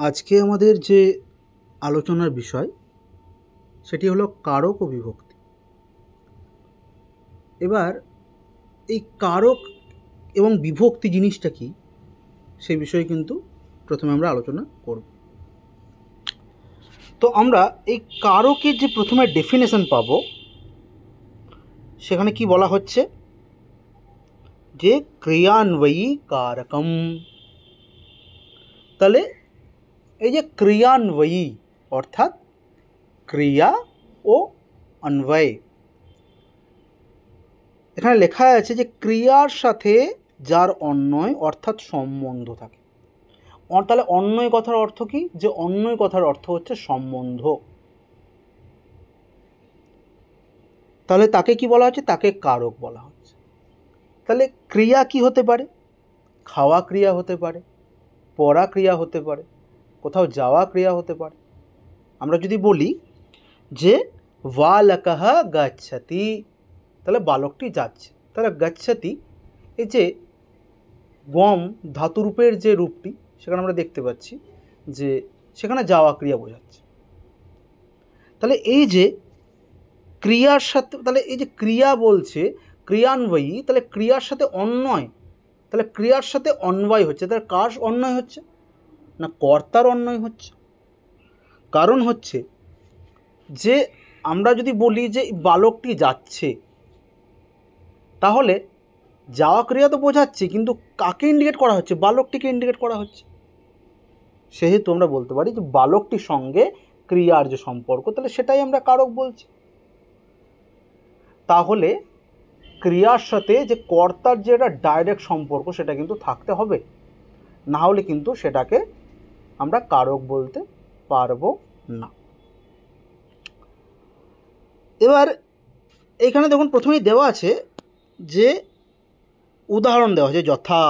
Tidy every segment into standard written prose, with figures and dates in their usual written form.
আজকে আমাদের যে আলোচনার বিষয় সেটি হলো কারক ও বিভক্তি। এবার এই কারক এবং বিভক্তি জিনিসটা কি সেই বিষয়ে কিন্তু প্রথমে আমরা আলোচনা করব। তো আমরা এই কারকের যে প্রথমে ডেফিনেশন পাবো, সেখানে কি বলা হচ্ছে যে ক্রিয়ান্বয়ী কারকম। তাহলে এই যে ক্রিয়ান্বয়ী অর্থাৎ ক্রিয়া ও অন্বয়, এখানে লেখা আছে যে ক্রিয়ার সাথে যার অন্বয় অর্থাৎ সম্বন্ধ থাকে। তাহলে অন্বয় কথার অর্থ কি? যে অন্বয় কথার অর্থ হচ্ছে সম্বন্ধ। তাহলে তাকে কি বলা হচ্ছে? তাকে কারক বলা হচ্ছে। তাহলে ক্রিয়া কি হতে পারে? খাওয়া ক্রিয়া হতে পারে, পড়া ক্রিয়া হতে পারে, কোথাও যাওয়া ক্রিয়া হতে পারে। আমরা যদি বলি যে বালকঃ গচ্ছতি, তাহলে বালকটি যাচ্ছে। তাহলে গচ্ছতি, এই যে গম ধাতুরূপের যে রূপটি সেখানে আমরা দেখতে পাচ্ছি যে সেখানে যাওয়া ক্রিয়া বোঝাচ্ছে। তাহলে এই যে ক্রিয়ার সাথে, তাহলে এই যে ক্রিয়া বলছে ক্রিয়ান্বয়ী, তাহলে ক্রিয়ার সাথে অন্বয়, তাহলে ক্রিয়ার সাথে অন্বয় হচ্ছে। তাহলে কার অন্বয় হচ্ছে? না কর্তার অন্বয় হচ্ছে। কারণ হচ্ছে যে আমরা যদি বলি যে বালকটি যাচ্ছে, তাহলে যাওয়া ক্রিয়া তো বোঝাচ্ছে, কিন্তু কাকে ইন্ডিকেট করা হচ্ছে? বালকটিকে ইন্ডিকেট করা হচ্ছে। সেহেতু আমরা বলতে পারি যে বালকটির সঙ্গে ক্রিয়ার যে সম্পর্ক, তাহলে সেটাই আমরা কারক বলছি। তাহলে ক্রিয়ার সাথে যে কর্তার যে একটা ডাইরেক্ট সম্পর্ক সেটা কিন্তু থাকতে হবে, না হলে কিন্তু সেটাকে আমরা কারক বলতে পারবো না। এবার এইখানে দেখুন প্রথমেই দেওয়া আছে যে উদাহরণ দেওয়া আছে, যথা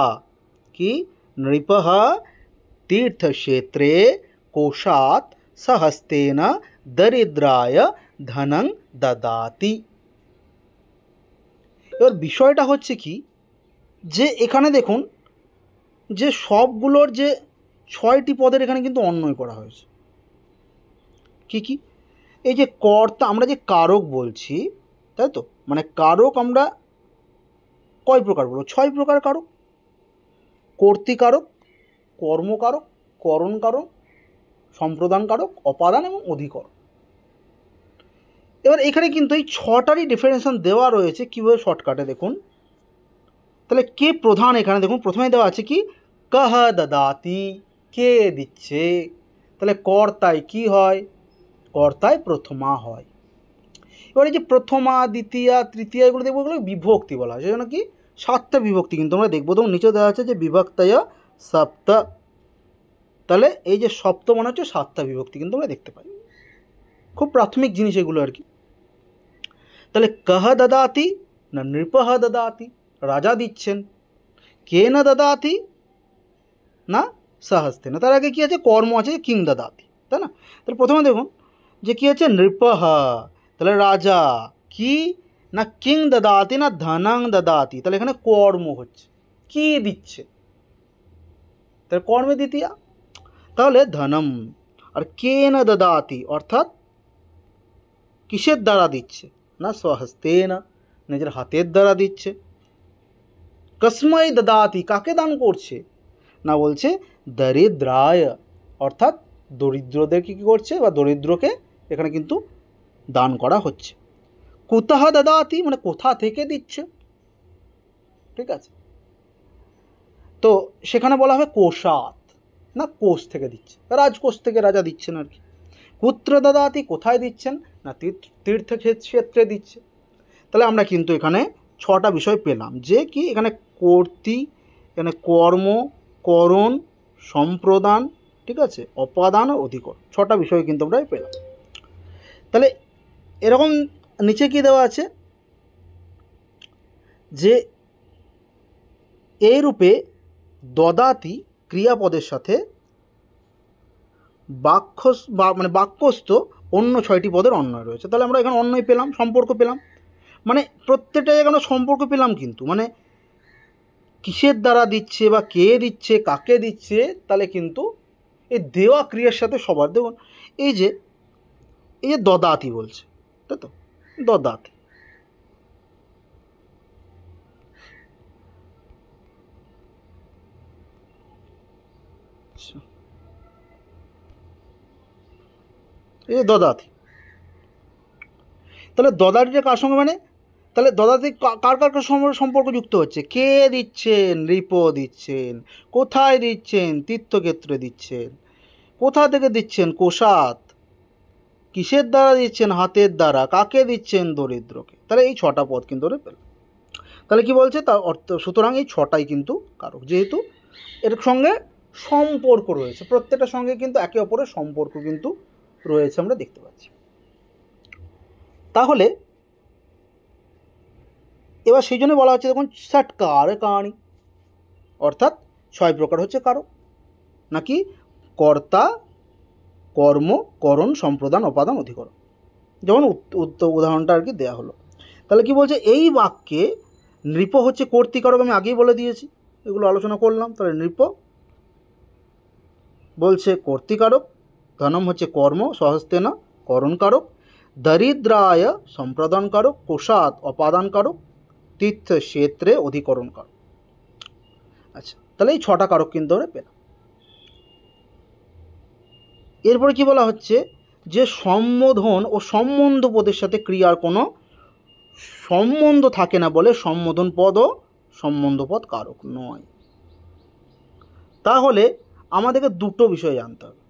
কি নৃপঃ तीर्थक्षेत्रे कोशात् सहस्तेन दरिद्राय धनं ददाति। এবার বিষয়টা হচ্ছে কি যে এখানে দেখুন যে সবগুলোর যে 6টি পদের এখানে কিন্তু অন্বয় করা হয়েছে। কি কি? এই যে কর্তা, আমরা যে কারক বলছি, তাই তো, মানে কারক আমরা কয় প্রকার বলবো? 6 প্রকার কারক। কর্তৃকারক, কর্মকারক, করণকারক, সম্প্রদান কারক, অপাদান এবং অধিকরণ। এবার এখানে কিন্তু এই 6টারই ডেফিনেশন দেওয়া রয়েছে কীভাবে শর্টকাটে দেখুন। তাহলে কে প্রধান? এখানে দেখুন প্রথমে দেওয়া আছে কি কহ দদাতি, কে দিচ্ছে। তাহলে কর্তায় কি হয়? কর্তায় প্রথমা হয়। এবার এই যে প্রথমা, দ্বিতীয়া, তৃতীয়া, এগুলো দেখবো, এগুলো বিভক্তি বলা হয়। সেজন্য কি 7টা বিভক্তি কিন্তু আমরা দেখবো। তখন নিচে দেওয়া আছে যে বিভক্তয় সপ্ত। তাহলে এই যে সপ্ত মানে হচ্ছে 7টা বিভক্তি কিন্তু আমরা দেখতে পাই। খুব প্রাথমিক জিনিস এগুলো আর কি। তাহলে কহ দদাতি না নৃপঃ দদাতি, রাজা দিচ্ছেন। কে না দদাতি না সহস্তে না, তার আগে কী আছে? কর্ম আছে, কিং দদাতি, তাই না? তাহলে প্রথমে দেখুন যে কী আছে? নৃপঃ, তাহলে রাজা, কি না কিং দদাতি না ধনং দদাতি, তাহলে এখানে কর্ম হচ্ছে, কি দিচ্ছে, তাহলে কর্মে দ্বিতীয়া। তাহলে ধনম। আর কে না দদাতি অর্থাৎ কিসের দ্বারা দিচ্ছে? না স্বহস্তে না, নিজের হাতের দ্বারা দিচ্ছে। কসময় দদাতি, কাকে দান করছে? না বলছে দরিদ্রায়, অর্থাৎ দরিদ্রদেরকে কী করছে, বা দরিদ্রকে এখানে কিন্তু দান করা হচ্ছে। কুতঃ দদাতি মানে কোথা থেকে দিচ্ছে, ঠিক আছে? তো সেখানে বলা হবে কোষাৎ, না কোষ থেকে দিচ্ছে, রাজকোষ থেকে রাজা দিচ্ছেন আর কি। কুত্র দদাতি, কোথায় দিচ্ছেন? না তীর্থক্ষেত্রে দিচ্ছে। তাহলে আমরা কিন্তু এখানে 6টা বিষয় পেলাম, যে কি এখানে কর্তৃ, এখানে কর্ম, করণ, সম্প্রদান, ঠিক আছে, অপাদান ও অধিকরণ, 6টা বিষয় কিন্তু আমরা পেলাম। তাহলে এরকম নিচে কি দেওয়া আছে যে এই রূপে দদাতি ক্রিয়াপদের সাথে মানে বাক্যস্থ অন্য 6টি পদের অন্বয় রয়েছে। তাহলে আমরা এখানে অন্বয় পেলাম, সম্পর্ক পেলাম, মানে প্রত্যেকটা জায়গায় আমরা সম্পর্ক পেলাম। কিন্তু মানে কিসের দ্বারা দিচ্ছে বা কে দিচ্ছে, কাকে দিচ্ছে, তাহলে কিন্তু এই দেওয়া ক্রিয়ার সাথে সবার দেখুন এই যে দদাতি বলছে, তাই তো, দদাতি। এই যে দদাতি, তাহলে দদাতিটা কার সঙ্গে, মানে তাহলে দদাতি কার কার সম্পর্ক যুক্ত হচ্ছে? কে দিচ্ছেন? নৃপ দিচ্ছেন। কোথায় দিচ্ছেন? তীর্থক্ষেত্রে দিচ্ছেন। কোথা থেকে দিচ্ছেন? কোষাত। কিসের দ্বারা দিচ্ছেন? হাতের দ্বারা। কাকে দিচ্ছেন? দরিদ্রকে। তাহলে এই 6টা পদ কিন্তু ওরা পেল। তাহলে কি বলছে? তার অর্থ সুতরাং এই 6টাই কিন্তু কারক, যেহেতু এর সঙ্গে সম্পর্ক রয়েছে, প্রত্যেকটার সঙ্গে কিন্তু একে অপরের সম্পর্ক কিন্তু রয়েছে, আমরা দেখতে পাচ্ছি। তাহলে এবার সেই জন্য বলা হচ্ছে দেখুন ষটকার কারণী, অর্থাৎ 6 প্রকার হচ্ছে কারক, নাকি কর্তা, কর্ম, করণ, সম্প্রদান, অপাদান, অধিকরণ, যেমন উদাহরণটা আর কি দেওয়া হলো। তাহলে কি বলছে? এই বাক্যে নৃপ হচ্ছে কর্তৃকারক, আমি আগেই বলে দিয়েছি, এগুলো আলোচনা করলাম। তাহলে নৃপ বলছে কর্তৃকারক, ধনম হচ্ছে কর্ম, সহস্তেন করণকারক, দরিদ্রায় সম্প্রদানকারক, কোষাত অপাদানকারক, তীর্থক্ষেত্রে অধিকরণকারক। আচ্ছা, তাহলে এই 6টা কারক কিন্তু আমরা পেলাম। এরপরে কি বলা হচ্ছে? যে সম্বোধন ও সম্বন্ধ পদের সাথে ক্রিয়ার কোনো সম্বন্ধ থাকে না বলে সম্বোধন পদ ও সম্বন্ধ পদ কারক নয়। তাহলে আমাদেরকে দুটো বিষয় জানতে হবে।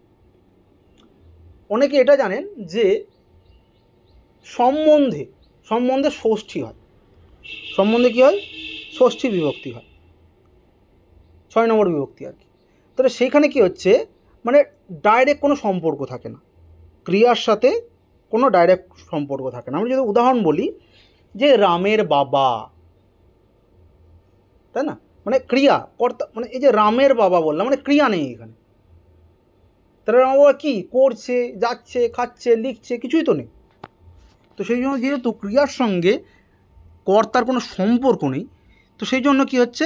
অনেকে এটা জানেন যে সম্বন্ধে ষষ্ঠী হয়, সম্বন্ধে কী হয়? ষষ্ঠী বিভক্তি হয়, 6 নম্বর বিভক্তি আর কি। তাহলে সেইখানে কি হচ্ছে, মানে ডাইরেক্ট কোনো সম্পর্ক থাকে না, ক্রিয়ার সাথে কোনো ডাইরেক্ট সম্পর্ক থাকে না। আমরা যদি উদাহরণ বলি যে রামের বাবা, তাই না, মানে ক্রিয়া কর্তা, মানে এই যে রামের বাবা বললাম, মানে ক্রিয়া নেই এখানে। তাহলে রামের বাবা কী করছে? যাচ্ছে, খাচ্ছে, লিখছে, কিছুই তো নেই। তো সেই জন্য যেহেতু ক্রিয়ার সঙ্গে কর্তার কোনো সম্পর্ক নেই, তো সেই জন্য কী হচ্ছে,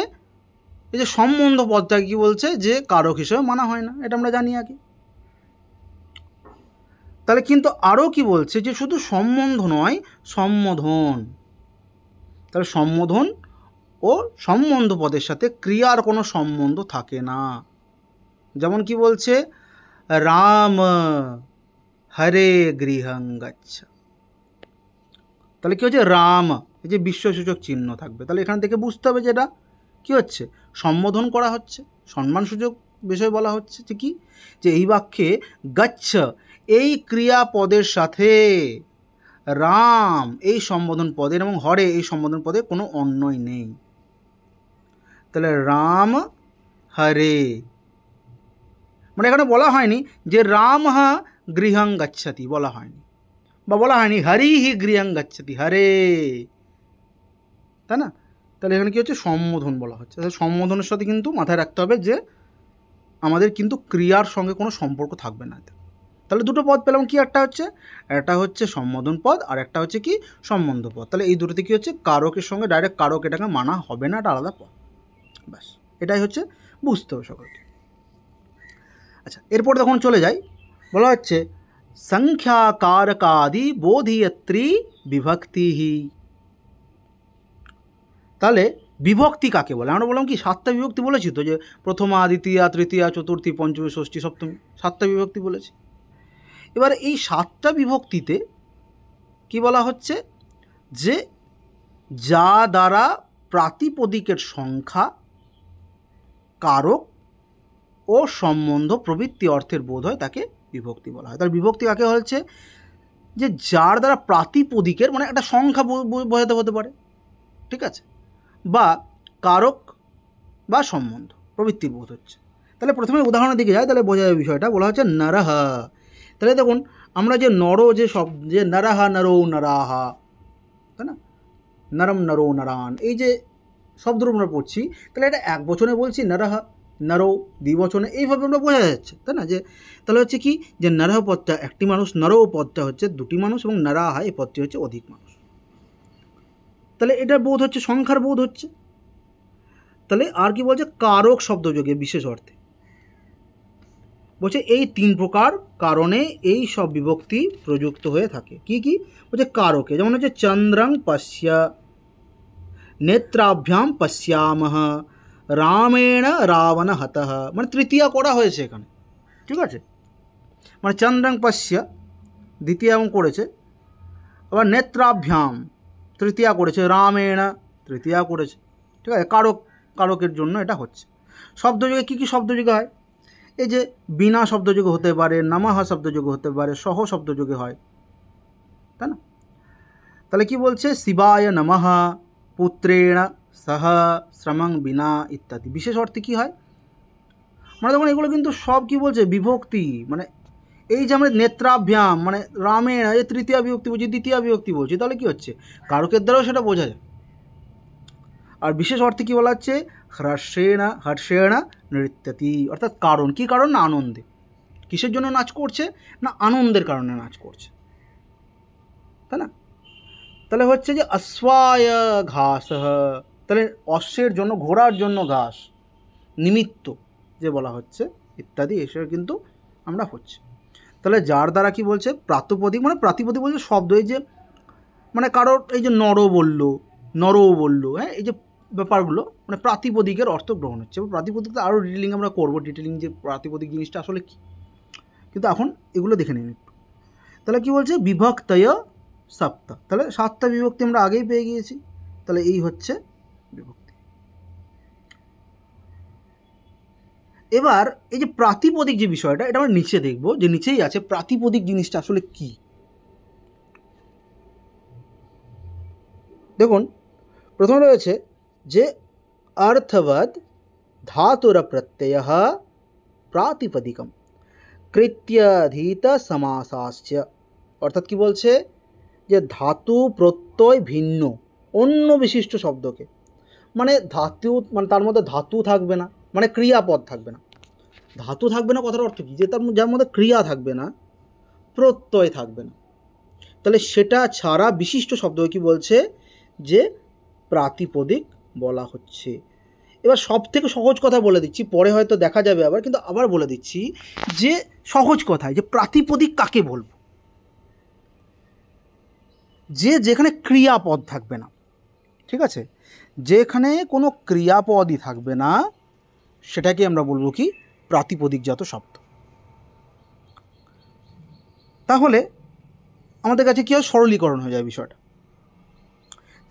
এই যে সম্বন্ধ পদটা কী বলছে? যে কারক হিসেবে মানা হয় না, এটা আমরা জানি আগে। তাহলে কিন্তু আরও কি বলছে? যে শুধু সম্বন্ধ নয়, সম্বোধন। তাহলে সম্বোধন ও সম্বন্ধ পদের সাথে ক্রিয়ার কোনো সম্বন্ধ থাকে না। যেমন কি বলছে? রাম হরে গৃহং গচ্ছা। তাহলে কী হচ্ছে? রাম, এই যে বিশ্বসূচক চিহ্ন থাকবে, তাহলে এখান থেকে বুঝতে হবে যে এটা কী হচ্ছে? সম্বোধন করা হচ্ছে, সম্মানসূচক বিষয় বলা হচ্ছে। যে কি? যে এই বাক্যে গচ্ছ এই ক্রিয়াপদের সাথে রাম এই সম্বোধন পদের এবং হরে এই সম্বোধন পদের কোনো অন্যয় নেই। তাহলে রাম হরে, মানে এখানে বলা হয়নি যে রাম হা গৃহং গচ্ছতি, বলা হয়নি, বা বলা হয়নি হরি হি গৃহং গচ্ছতি, হরে, তাই না? তাহলে এখানে কী হচ্ছে? সম্বোধন বলা হচ্ছে। তাহলে সম্বোধনের সাথে কিন্তু মাথায় রাখতে হবে যে আমাদের কিন্তু ক্রিয়ার সঙ্গে কোনো সম্পর্ক থাকবে না। তাহলে দুটো পদ পেলাম, কি একটা হচ্ছে সম্বোধন পদ, আর একটা হচ্ছে কি? সম্বন্ধ পদ। তাহলে এই দুটোতে কী হচ্ছে? কারকের সঙ্গে ডাইরেক্ট কারক এটাকে মানা হবে না, এটা আলাদা পদ। ব্যাস, এটাই হচ্ছে বুঝতে হবে সকলকে। আচ্ছা, এরপর তখন চলে যাই, বলা হচ্ছে সংখ্যাকারকাদি বোধিয়ত্রী বিভক্তি। তাহলে বিভক্তি কাকে বলে? আমরা বললাম কি 7টা বিভক্তি বলেছি তো, যে প্রথমা, দ্বিতীয়া, তৃতীয়া, চতুর্থী, পঞ্চমী, ষষ্ঠী, সপ্তমী, 7টা বিভক্তি বলেছি। এবার এই 7টা বিভক্তিতে কি বলা হচ্ছে? যে যা দ্বারা প্রাতিপদিকের সংখ্যা, কারক ও সম্বন্ধ প্রভৃতি অর্থের বোধ হয় তাকে বিভক্তি বলা হয়। তাহলে বিভক্তি কাকে হচ্ছে? যে যার দ্বারা প্রাতিপদিকের, মানে একটা সংখ্যা বোঝাতে হতে পারে, ঠিক আছে, বা কারক বা সম্বন্ধ প্রবৃত্তির বোধ হচ্ছে। তাহলে প্রথমে উদাহরণের দিকে যায়, তাহলে বোঝা যাবে বিষয়টা। বলা হচ্ছে নরহা। তাহলে দেখুন আমরা যে নর, যে সব, যে নরহা, নরো, নরাহা, তাই না, নরম, নরো, নরান, এই যে শব্দরূপ আমরা পড়ছি, তাহলে এটা এক বচনে বলছি নরহা, নরো দ্বিবচনে, এইভাবে আমরা বোঝা যাচ্ছে, তাই না? যে তাহলে হচ্ছে কি? যে নরহ পদটা একটি মানুষ, নরো পদটা হচ্ছে দুটি মানুষ, এবং নরাহা এই পদটি হচ্ছে অধিক মানুষ। তাহলে এটার বোধ হচ্ছে সংখ্যার বোধ হচ্ছে। তাহলে আর কি বলছে? কারক শব্দযোগে বিশেষ অর্থে। বলছে এই তিন প্রকার কারণে এই সব বিভক্তি প্রযুক্ত হয়ে থাকে। কি কি বলছে? কারকে, যেমন হচ্ছে চন্দ্রং পশ্য, নেত্রাভ্যাম পশ্যামহ, রামেণ রাবণ হতঃ, মানে তৃতীয়া করা হয়েছে এখানে, ঠিক আছে? মানে চন্দ্রং পশ্য দ্বিতীয় করেছে, আবার নেত্রাভ্যাম তৃতীয়া করেছে, রামেণ তৃতীয়া করেছে, ঠিক আছে? কারকের জন্য এটা হচ্ছে। শব্দযোগে কী কী শব্দযোগে হয়? এই যে বিনা শব্দযোগে হতে পারে, নমঃ শব্দযোগে হতে পারে, সহ শব্দযোগে হয়, তাই না? তাহলে কি বলছে? শিবায় নমঃ, পুত্রেণ সহ, শ্রমং বিনা ইত্যাদি। বিশেষ অর্থে কি হয়? মানে দেখুন এগুলো কিন্তু সব কি বলছে? বিভক্তি। মানে এই যে আমরা নেত্রাভ্যাম মানে রামেণ, এই তৃতীয় বিভক্তি বলছি, দ্বিতীয় বিভক্তি বলছি, তাহলে কি হচ্ছে? কারকের দ্বারাও সেটা বোঝা যায়। আর বিশেষ অর্থে কী বলা হচ্ছে? হর্ষেণ নৃত্যতি, অর্থাৎ কারণ। কি কারণ? না আনন্দে। কিসের জন্য নাচ করছে? না আনন্দের কারণে নাচ করছে, তাই না? তাহলে হচ্ছে যে অশ্বায় ঘাস, তাহলে অশ্বের জন্য, ঘোড়ার জন্য ঘাস, নিমিত্ত যে বলা হচ্ছে ইত্যাদি, এসব কিন্তু আমরা হচ্ছে। তাহলে যার দ্বারা কি বলছে? প্রাতিপদিক, মানে প্রাতিপদিক বলছে শব্দ। এই যে মানে কারোর এই যে নরও বললো, হ্যাঁ, এই যে ব্যাপারগুলো মানে প্রাতিপদিকের অর্থ গ্রহণ হচ্ছে। এবং প্রাতিপদিকটা আরও ডিটেলিং আমরা করবো, ডিটেলিং যে প্রাতিপদিক জিনিসটা আসলে কী, কিন্তু এখন এগুলো দেখে নিন একটু। তাহলে কি বলছে? বিভক্তয় সপ্ত, তাহলে 7টা বিভক্তি আমরা আগেই পেয়ে গিয়েছি। তাহলে এই হচ্ছে বিভক্তি। এবার এই যে প্রাতিপদিক যে বিষয়টা, এটা আমরা নিচে দেখব, যে নিচেই আছে প্রাতিপদিক জিনিসটা আসলে কি। দেখুন প্রথমে রয়েছে যে অর্থবৎ ধাতুর প্রত্যয় প্রাতিপদিকম কৃত্যধীত সমাসাশ্চ, অর্থাৎ কি বলছে? যে ধাতু প্রত্যয় ভিন্ন অন্য বিশিষ্ট শব্দকে, মানে ধাতু মানে তার মধ্যে ধাতু থাকবে না, মানে ক্রিয়াপদ থাকবে না। ধাতু থাকবে না কথার অর্থ কী? যে তার যার মধ্যে ক্রিয়া থাকবে না, প্রত্যয় থাকবে না, তাহলে সেটা ছাড়া বিশিষ্ট শব্দকে কি বলছে? যে প্রাতিপদিক বলা হচ্ছে। এবার সব থেকে সহজ কথা বলে দিচ্ছি, পরে হয়তো দেখা যাবে আবার, কিন্তু আবার বলে দিচ্ছি যে সহজ কথায় যে প্রাতিপদিক কাকে বলবো? যে যেখানে ক্রিয়াপদ থাকবে না, ঠিক আছে? যেখানে কোনো ক্রিয়াপদই থাকবে না, সেটাকে আমরা বলবো কি? প্রাতিপদিকজাত শব্দ। তাহলে আমাদের কাছে কী হয়? সরলীকরণ হয়ে যায় বিষয়টা।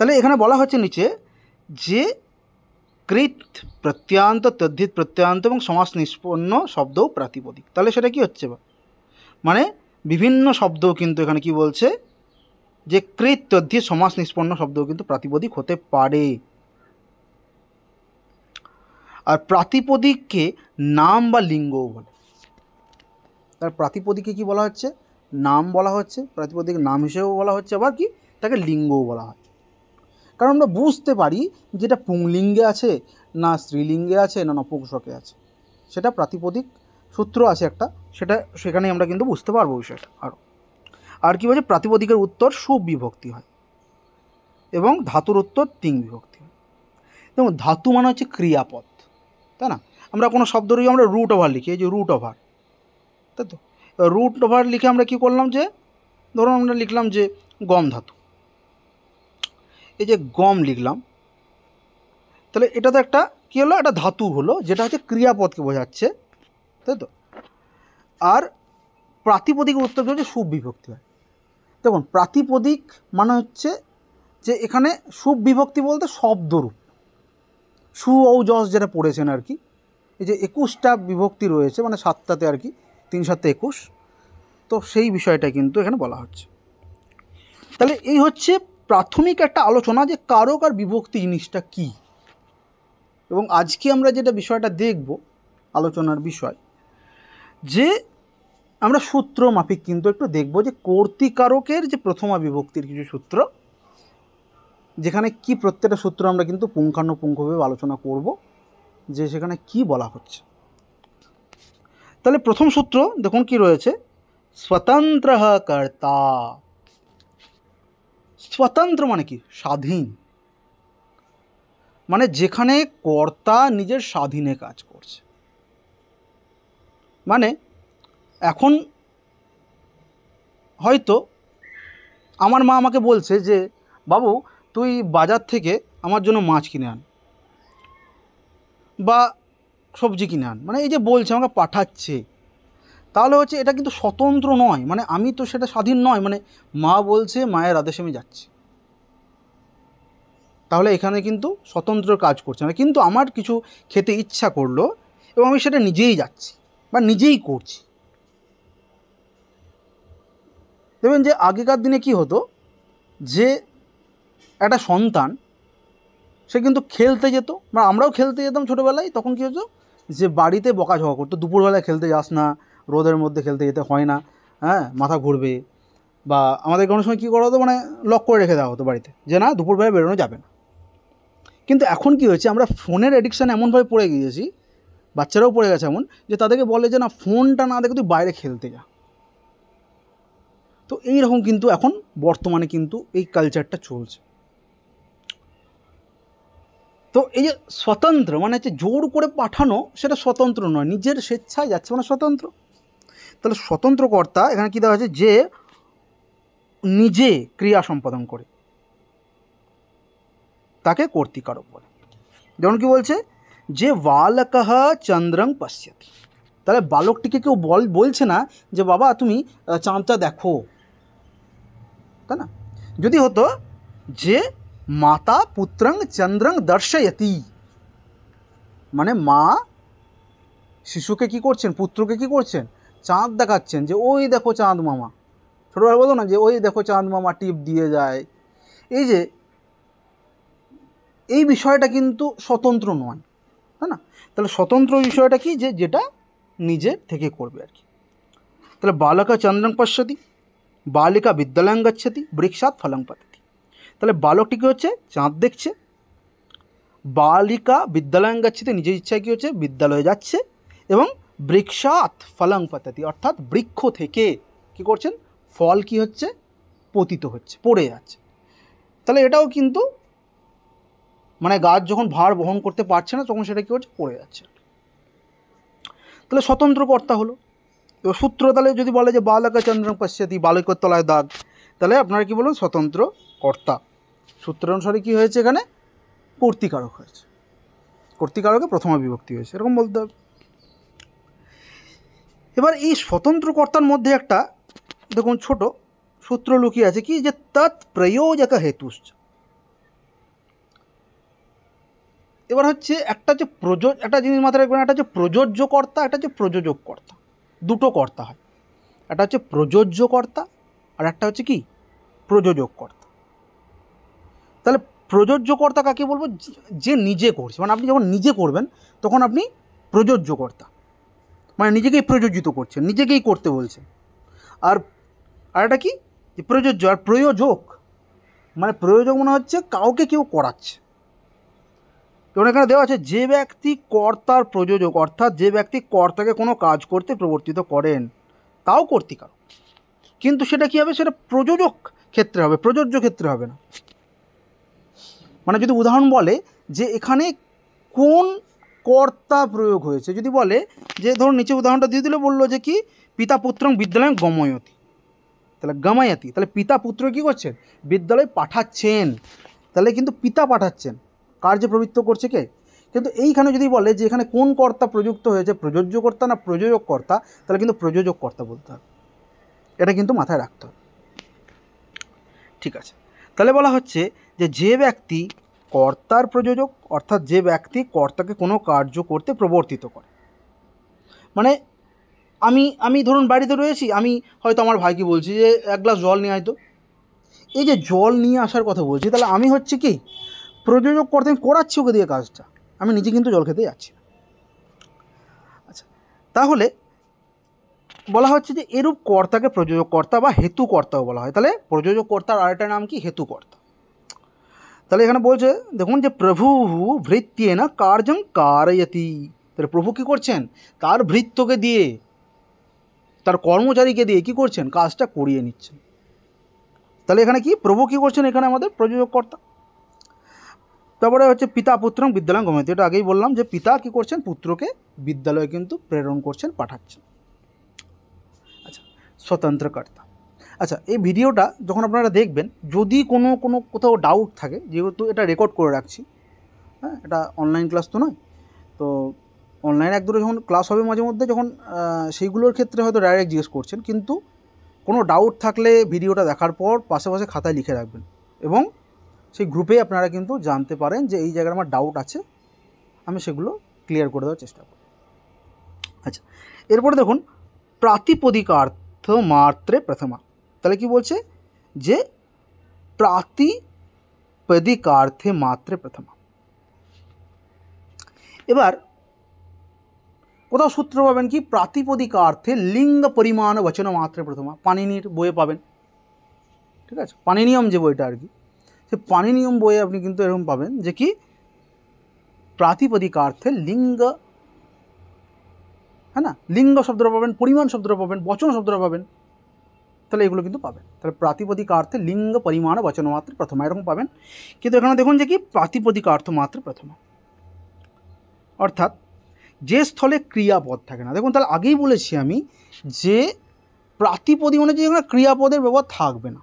তাহলে এখানে বলা হচ্ছে নিচে যে কৃত প্রত্যয়ান্ত, তদ্ধিত প্রত্যয়ান্ত এবং সমাস নিষ্পন্ন শব্দও প্রাতিপদিক। তাহলে সেটা কি হচ্ছে? মানে বিভিন্ন শব্দও কিন্তু এখানে কি বলছে? যে কৃত তদ্ধিত সমাস নিষ্পন্ন শব্দও কিন্তু প্রাতিপদিক হতে পারে। আর প্রাতিপদিককে নাম বা লিঙ্গও বলে। তার প্রাতিপদিককে কি বলা হচ্ছে? নাম বলা হচ্ছে, প্রাতিপদিক নাম হিসেবেও বলা হচ্ছে, আবার কি তাকে লিঙ্গও বলা হয়। কারণ আমরা বুঝতে পারি যেটা পুংলিঙ্গে আছে না স্ত্রীলিঙ্গে আছে না নপুংসকে আছে, সেটা প্রাতিপদিক সূত্র আছে একটা, সেটা সেখানে আমরা কিন্তু বুঝতে পারবো বিষয়টা আরও। আর কি বলছে? প্রাতিপদিকের উত্তর সুবিভক্তি হয় এবং ধাতুর উত্তর তিং বিভক্তি হয়। যেমন ধাতু মানে হচ্ছে ক্রিয়াপদ, তাই না? আমরা কোনো শব্দরই আমরা রুট ওভার লিখি, এই যে রুট ওভার, তাই তো? রুট ওভার লিখে আমরা কি করলাম? যে ধরুন আমরা লিখলাম যে গম ধাতু, এই যে গম লিখলাম, তাহলে এটা তো একটা কী হলো? একটা ধাতু হলো, যেটা হচ্ছে ক্রিয়াপদকে বোঝাচ্ছে, তাই তো? আর প্রাতিপদিকের উত্তর হচ্ছে সুবিভক্তি হয়। দেখুন প্রাতিপদিক মানে হচ্ছে যে এখানে সুবিভক্তি বলতে শব্দরূপ, সু ও যশ যেটা পড়েছেন আর কি, এই যে 21টা বিভক্তি রয়েছে, মানে 7টাতে আর কি, 3 7 21, তো সেই বিষয়টা কিন্তু এখানে বলা হচ্ছে। তাহলে এই হচ্ছে প্রাথমিক একটা আলোচনা যে কারক আর বিভক্তি জিনিসটা কি। এবং আজকে আমরা যেটা বিষয়টা দেখব, আলোচনার বিষয়, যে আমরা সূত্র মাফিক কিন্তু একটু দেখব যে কর্তৃকারকের যে প্রথমা বিভক্তির কিছু সূত্র, যেখানে কি প্রত্যেকটা সূত্র আমরা কিন্তু পুঙ্খানুপুঙ্খভাবে আলোচনা করব যে সেখানে কি বলা হচ্ছে। তাহলে প্রথম সূত্র দেখুন কি রয়েছে? স্বতন্ত্র কর্তা। স্বতন্ত্র মানে কি? স্বাধীন, মানে যেখানে কর্তা নিজের স্বাধীনে কাজ করছে। মানে এখন হয়তো আমার মা আমাকে বলছে যে বাবু তুই বাজার থেকে আমার জন্য মাছ কিনে আন বা সবজি কিনে আন, মানে এই যে বলছে আমাকে পাঠাচ্ছে, তাহলে হচ্ছে এটা কিন্তু স্বতন্ত্র নয়, মানে আমি তো সেটা স্বাধীন নয়, মানে মা বলছে মায়ের আদেশে আমি যাচ্ছি, তাহলে এখানে কিন্তু স্বতন্ত্র কাজ করছে না, কিন্তু আমার কিছু খেতে ইচ্ছা করলো এবং আমি সেটা নিজেই যাচ্ছি বা নিজেই করছি। দেখবেন যে আগেকার দিনে কি হতো, যে একটা সন্তান সে কিন্তু খেলতে যেত, বা আমরাও খেলতে যেতাম ছোটোবেলায়, তখন কী হতো যে বাড়িতে বকাঝকা করতো, দুপুরবেলায় খেলতে যাস না, রোদের মধ্যে খেলতে যেতে হয় না, হ্যাঁ মাথা ঘুরবে, বা আমাদের কোনো সময় কী করা হতো, মানে লক করে রেখে দেওয়া হতো বাড়িতে, যে না দুপুরবেলায় বেরোনো যাবে না। কিন্তু এখন কী হয়েছে, আমরা ফোনের অ্যাডিকশান এমনভাবে পড়ে গিয়েছি, বাচ্চারাও পড়ে গেছে এমন, যে তাদেরকে বলে যে না ফোনটা না দেখে তুই বাইরে খেলতে যা। তো এই রকম কিন্তু এখন বর্তমানে কিন্তু এই কালচারটা চলছে। তো এই যে স্বতন্ত্র মানে হচ্ছে জোর করে পাঠানো, সেটা স্বতন্ত্র নয়, নিজের স্বেচ্ছায় যাচ্ছে মানে স্বতন্ত্র। তাহলে স্বতন্ত্র কর্তা এখানে কী দেওয়া আছে, যে নিজে ক্রিয়া সম্পাদন করে তাকে কর্তৃকারক বলে। যেমন কি বলছে, যে বালকঃ চন্দ্রং পশ্যতি, তাহলে বালকটিকে কেউ বলছে না যে বাবা তুমি চাঁদটা দেখো, তাই না? যদি হতো যে মাতা পুত্রং চন্দ্রং দর্শয়তি, মানে মা শিশুকে কি করছেন, পুত্রকে কি করছেন, চাঁদ দেখাচ্ছেন, যে ওই দেখো চাঁদ মামা, ছোটোবেলা বলতো না যে ওই দেখো চাঁদ মামা টিপ দিয়ে যায়, এই যে এই বিষয়টা কিন্তু স্বতন্ত্র নয়, তাই না? তাহলে স্বতন্ত্র বিষয়টা কি, যে যেটা নিজের থেকে করবে আর কি। তাহলে বালকা চন্দ্রং পশ্যতি, বালিকা বিদ্যালয়ং গচ্ছতি, বৃক্ষাৎ ফলং পাততি। তাহলে বালকটি কী হচ্ছে, চাঁদ দেখছে, বালিকা বিদ্যালয়ং গচ্ছতি, নিজের ইচ্ছায় কী হচ্ছে, বিদ্যালয়ে যাচ্ছে, এবং বৃক্ষাৎ ফলং পাততি, অর্থাৎ বৃক্ষ থেকে কী করছেন, ফল কি হচ্ছে, পতিত হচ্ছে, পড়ে যাচ্ছে। তাহলে এটাও কিন্তু মানে গাছ যখন ভার বহন করতে পারছে না তখন সেটা কী হচ্ছে, পড়ে যাচ্ছে। তাহলে স্বতন্ত্র কর্তা হলো। এবার সূত্র তাহলে যদি বলে যে বালকা চন্দ্রং পশ্যতি, বালকের তলায় দাগ, তাহলে আপনারা কী বলুন, স্বতন্ত্র কর্তা। সূত্র অনুসারে কী হয়েছে, এখানে কর্তৃকারক হয়েছে, কর্তৃকারকে প্রথমা বিভক্তি হয়েছে, এরকম বলতে হবে। এবার এই স্বতন্ত্র কর্তার মধ্যে একটা দেখুন ছোট সূত্র লুকিয়ে আছে, কি যে তৎ প্রয়োজক হেতুশ্চ। এবার হচ্ছে একটা হচ্ছে একটা জিনিস মাথায় রাখবেন, একটা হচ্ছে প্রযোজ্য কর্তা, একটা হচ্ছে প্রযোজক কর্তা, দুটো কর্তা হয়, একটা হচ্ছে প্রযোজ্য কর্তা আর একটা হচ্ছে কি প্রযোজক কর্তা। তাহলে প্রযোজ্য কর্তা কাকে বলবো, যে নিজে করছে, মানে আপনি যখন নিজে করবেন তখন আপনি প্রযোজ্য কর্তা, মানে নিজেকেই প্রযোজিত করছেন, নিজেকেই করতে বলছেন। আর একটা কি, যে প্রযোজ্য। আর প্রয়োজক মানে প্রয়োজক মনে হচ্ছে কাউকে কেউ করাচ্ছে। যেমন এখানে দেওয়া আছে, যে ব্যক্তি কর্তার প্রযোজক, অর্থাৎ যে ব্যক্তি কর্তাকে কোনো কাজ করতে প্রবর্তিত করেন, তাও কর্তৃকারক, কিন্তু সেটা কী হবে, সেটা প্রযোজক ক্ষেত্রে হবে, প্রযোজ্য ক্ষেত্রে হবে না। মানে যদি উদাহরণ বলে যে এখানে কোন কর্তা প্রয়োগ হয়েছে, যদি বলে যে ধরুন নিচে উদাহরণটা দিয়ে দিলে, বললো যে কি পিতা পুত্রং বিদ্যালয়ে গময়তি, তাহলে গমায়াতি, তাহলে পিতা পুত্র কী করছেন, বিদ্যালয়ে পাঠাচ্ছেন, তাহলে কিন্তু পিতা পাঠাচ্ছেন, কার্য প্রবৃত্ত করছে কে, কিন্তু এইখানে যদি বলে যে এখানে কোন কর্তা প্রযুক্ত হয়েছে, প্রযোজ্য কর্তা না প্রযোজক কর্তা, তাহলে কিন্তু প্রযোজক কর্তা বলতে হবে, এটা কিন্তু মাথায় রাখতে হবে। ঠিক আছে, তাহলে বলা হচ্ছে যে ব্যক্তি কর্তার প্রযোজক, অর্থাৎ যে ব্যক্তি কর্তাকে কোনো কার্য করতে প্রবর্তিত করে, মানে আমি ধরুন বাড়িতে রয়েছি, আমি হয়তো আমার ভাইকে বলছি যে এক গ্লাস জল নিয়ে আয় তো, এই যে জল নিয়ে আসার কথা বলছি, তাহলে আমি হচ্ছে কি প্রযোজক কর্তা, আমি করাচ্ছি ওকে দিয়ে কাজটা, আমি নিজে কিন্তু জল খেতে যাচ্ছি না। আচ্ছা, তাহলে বলা হচ্ছে যে এরূপ কর্তাকে প্রযোজক কর্তা বা হেতু কর্তাও বলা হয়। তাহলে প্রযোজক কর্তার আরেকটা নাম কি, হেতু কর্তা। তাহলে এখানে বলছে দেখুন যে প্রভু ভৃত্যেন কার্যং কারয়তি, তাহলে প্রভু কী করছেন, তার ভৃত্যকে দিয়ে, তার কর্মচারীকে দিয়ে কী করছেন, কাজটা করিয়ে নিচ্ছেন। তাহলে এখানে কি প্রভু কী করছেন, এখানে আমাদের প্রযোজক কর্তা। তারপরে হচ্ছে পিতা পুত্রং বিদ্যালয়ং গময়তি, এটা আগেই বললাম যে পিতা কী করছেন, পুত্রকে বিদ্যালয়ে কিন্তু প্রেরণ করছেন, পাঠাচ্ছেন। स्वतंत्रकर्ता। আচ্ছা, এই ভিডিওটা যখন আপনারা দেখবেন, যদি কোথাও ডাউট থাকে, যেহেতু এটা রেকর্ড করে রাখছি, হ্যাঁ, এটা অনলাইন ক্লাস তো নয়, তো অনলাইনে এক দুটো যখন ক্লাস হবে মাঝে মধ্যে, যখন সেইগুলোর ক্ষেত্রে হয়তো ডাইরেক্ট জিজ্ঞেস করছেন, কিন্তু কোনো ডাউট থাকলে ভিডিওটা দেখার পর পাশে পাশে খাতায় লিখে রাখবেন, এবং সেই গ্রুপে আপনারা কিন্তু জানতে পারেন যে এই জায়গায় আমার ডাউট আছে, আমি সেগুলো ক্লিয়ার করে দেওয়ার চেষ্টা করি। আচ্ছা, এরপরে দেখুন প্রাতিপদিকার্থ মাত্রে প্রথমা। তাহলে কি বলছে যে প্রাতিপদিকার্থে মাত্রে প্রথমা। এবার কোথাও সূত্র পাবেন কি প্রাতিপদিকার্থে লিঙ্গ পরিমাণ বচন মাত্রে প্রথমা, পাণিনির বইয়ে পাবেন, ঠিক আছে, পাণিনিয়ম যে বইটা আর কি, সে পাণিনিয়ম বইয়ে আপনি কিন্তু এরকম পাবেন যে কি প্রাতিপদিকার্থে লিঙ্গ, হ্যাঁ না, লিঙ্গ শব্দটা পাবেন, পরিমাণ শব্দটা পাবেন, বচন শব্দটা পাবেন, তাহলে এগুলো কিন্তু পাবেন। তাহলে প্রাতিপদিকার্থে লিঙ্গ পরিমাণ বচন মাত্র প্রথমা এরকম পাবেন। কিন্তু এখানে দেখুন যে কি প্রাতিপদিকার্থ মাত্র প্রথমা, অর্থাৎ যে স্থলে ক্রিয়াপদ থাকে না। দেখুন, তাহলে আগেই বলেছি আমি যে প্রাতিপদিক মানে যে ক্রিয়াপদের ব্যবহার থাকবে না,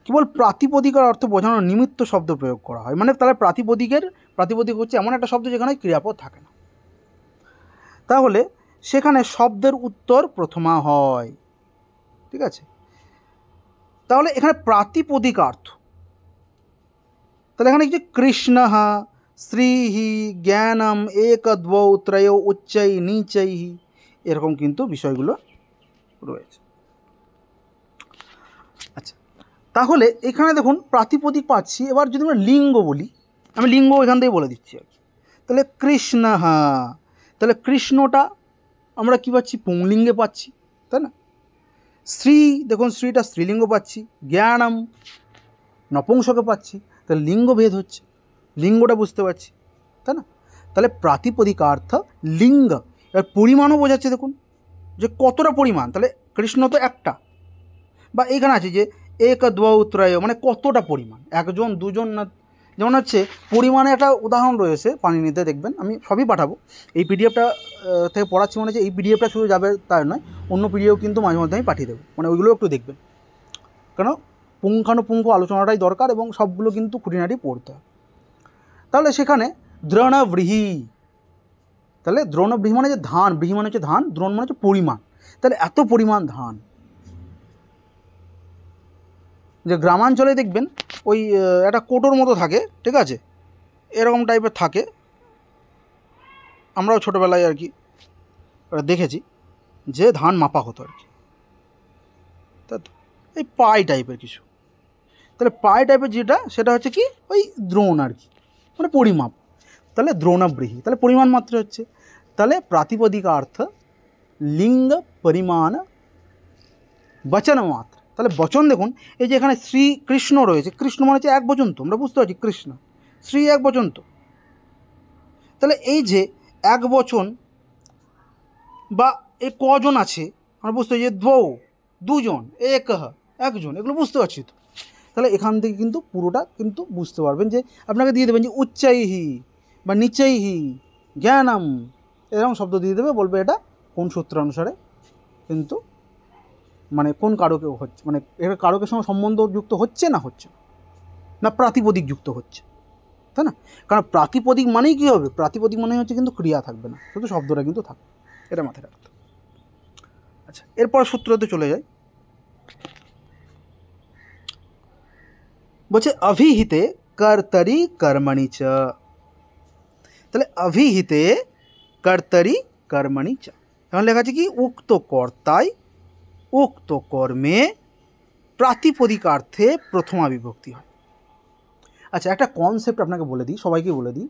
কেবল প্রাতিপদিকার অর্থ বোঝানোর নিমিত্ত শব্দ প্রয়োগ করা হয়। মানে তাহলে প্রাতিপদিক হচ্ছে এমন একটা শব্দ যেখানে ক্রিয়াপদ থাকে না, তাহলে সেখানে শব্দের উত্তর প্রথমা হয়, ঠিক আছে। তাহলে এখানে প্রাতিপদিকার্থ, তাহলে এখানে যে কৃষ্ণঃ শ্রীহি জ্ঞানম এক দ্বৌ ত্রয় উচ্চৈ নিচৈ, এরকম কিন্তু বিষয়গুলো রয়েছে। আচ্ছা, তাহলে এখানে দেখুন প্রাতিপদিক পাচ্ছি। এবার যদি আমরা লিঙ্গ বলি, আমি লিঙ্গ এখান থেকে বলে দিচ্ছি আর কি। তাহলে কৃষ্ণঃ, তাহলে কৃষ্ণটা আমরা কী পাচ্ছি, পুংলিঙ্গে পাচ্ছি, তাই না। শ্রী, দেখুন শ্রীটা স্ত্রীলিঙ্গ পাচ্ছি, জ্ঞানম নপুংসকে পাচ্ছি, তাহলে লিঙ্গ ভেদ হচ্ছে, লিঙ্গটা বুঝতে পারছি, তাই না। তাহলে প্রাতিপদিকার্থ লিঙ্গ। এবার পরিমাণও বোঝাচ্ছে, দেখুন যে কতটা পরিমাণ, তাহলে কৃষ্ণ তো একটা, বা এখানে আছে যে এক দ্বৌ ত্রয় মানে কতটা পরিমাণ, একজন দুজন না, যেমন হচ্ছে পরিমাণে একটা উদাহরণ রয়েছে পাণিনিতে, দেখবেন আমি সবই পাঠাবো। এই পিডিএফটা থেকে পড়াচ্ছি, মানে হচ্ছে এই পিডিএফটা শুধু যাবে তার নয়, অন্য পিডিএফ কিন্তু মাঝে মধ্যে আমি পাঠিয়ে দেবো, মানে ওইগুলো একটু দেখবেন, কেন পুঙ্খানুপুঙ্খ আলোচনাটাই দরকার এবং সবগুলো কিন্তু খুঁটিনাটি পড়তে হয়। তাহলে সেখানে দ্রোণব্রীহি, তাহলে দ্রোণব্রীহি মানে যে ধান, ব্রীহি মানে হচ্ছে ধান, দ্রোণ মানে হচ্ছে পরিমাণ, তাহলে এত পরিমাণ ধান। যে গ্রামাঞ্চলে দেখবেন ওই একটা কোটোর মতো থাকে, ঠিক আছে, এরকম টাইপের থাকে, আমরাও ছোটোবেলায় আর কি দেখেছি যে ধান মাপা হতো আর কি, তা তো এই পাই টাইপের কিছু, তাহলে পাই টাইপের যেটা সেটা হচ্ছে কি ওই দ্রোণ আর কি, মানে পরিমাপ। তাহলে দ্রোণব্রীহি, তাহলে পরিমাণ মাত্র হচ্ছে। তাহলে প্রাতিপদিকার্থ লিঙ্গ পরিমাণ বচন মাত্র। তাহলে বচন দেখুন, এই যে এখানে শ্রী কৃষ্ণ রয়েছে, কৃষ্ণ মানে হচ্ছে এক বচন তো, আমরা বুঝতে পারছি কৃষ্ণ, শ্রী এক বচন তো, তাহলে এই যে এক বচন বা এই কজন আছে আমরা বুঝতে পারছি, যে দ্বৌ দুজন, একজন, এগুলো বুঝতে পারছি তো। তাহলে এখান থেকে কিন্তু পুরোটা কিন্তু বুঝতে পারবেন, যে আপনাকে দিয়ে দেবেন যে উচ্চৈহি বা নিচৈহি জ্ঞানম, এরকম শব্দ দিয়ে দেবে, বলবে এটা কোন সূত্র অনুসারে কিন্তু মানে কোন কারকে হচ্ছে, মানে এর কারকের সঙ্গে সম্বন্ধ যুক্ত হচ্ছে না হচ্ছে না প্রাতিপদিক যুক্ত হচ্ছে, তাই না। কারণ প্রাতিপদিক মানেই কী হবে, প্রাতিপদিক মানে হচ্ছে কিন্তু ক্রিয়া থাকবে না, শুধু শব্দটা কিন্তু থাকবে, এটা মাথায় রাখতে। আচ্ছা, এরপর সূত্রতে চলে যাই। বলছে অভিহিতে কর্তরি কর্মণি চ, তাহলে অভিহিতে কর্তরি কর্মণি চ, এখন লেখা আছে কি উক্ত কর্তায় উক্ত কর্মে প্রাতিপদিকার্থে প্রথমা বিভক্তি হয়। আচ্ছা, একটা কনসেপ্ট আপনাকে বলে দিই, সবাইকে বলে দিই,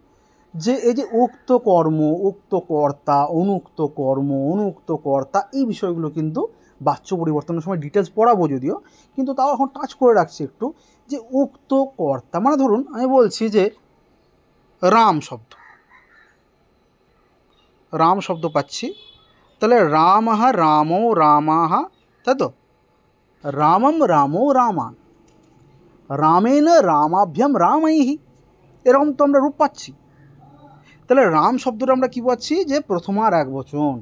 যে এই যে উক্ত কর্ম, উক্ত কর্তা, অনুক্ত কর্ম, অনুক্ত কর্তা, এই বিষয়গুলো কিন্তু বাচ্য পরিবর্তনের সময় ডিটেলস পড়াবো যদিও, কিন্তু তাও এখন টাচ করে রাখছি একটু, যে উক্ত কর্তা মানে ধরুন আমি বলছি যে রাম শব্দ পাচ্ছি, তাহলে রামঃ রামো রামাঃ, তাই তো, রামম রামো রামান, রামেন রামাভ্যাম রামাইহি, এরকম তো আমরা রূপ পাচ্ছি। তাহলে রাম শব্দটা আমরা কী পাচ্ছি, যে প্রথমার এক বচন,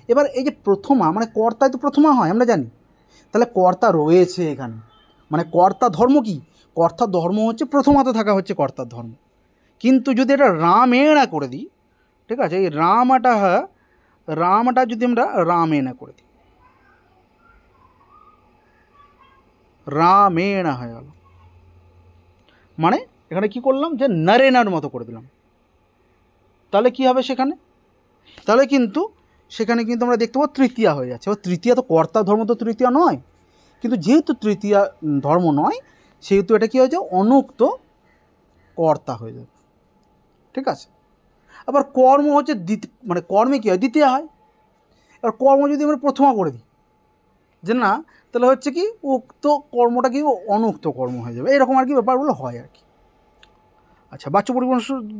এবার এই যে প্রথমা মানে কর্তায় তো প্রথমা হয় আমরা জানি, তাহলে কর্তা রয়েছে এখানে, মানে কর্তা ধর্ম কি, কর্তার ধর্ম হচ্ছে প্রথমাতে থাকা হচ্ছে কর্তার ধর্ম। কিন্তু যদি এটা রামেণা করে দিই, ঠিক আছে, এই রামটা যদি আমরা রামেণা করে দিই, রামেণা হয়ে গেল, মানে এখানে কি করলাম যে নরেনার মতো করে দিলাম, তাহলে কি হবে সেখানে, তাহলে কিন্তু সেখানে কিন্তু আমরা দেখতে পাবো তৃতীয়া হয়ে যাচ্ছে। এবার তৃতীয়া তো কর্তার ধর্ম তো তৃতীয়া নয়, কিন্তু যেহেতু তৃতীয়া ধর্ম নয় সেহেতু এটা কী হয়েছে, অনুক্ত কর্তা হয়ে যাবে, ঠিক আছে। আবার কর্ম হচ্ছে মানে কর্মে কী হয়, দ্বিতীয় হয়। এবার কর্ম যদি আমরা প্রথমা করে দিই যে না, তাহলে হচ্ছে কি উক্ত কর্মটা কি অনুক্ত কর্ম হয়ে যাবে, এরকম আর কি ব্যাপারগুলো হয় আর কি। আচ্ছা, বাচ্চা পরিবহন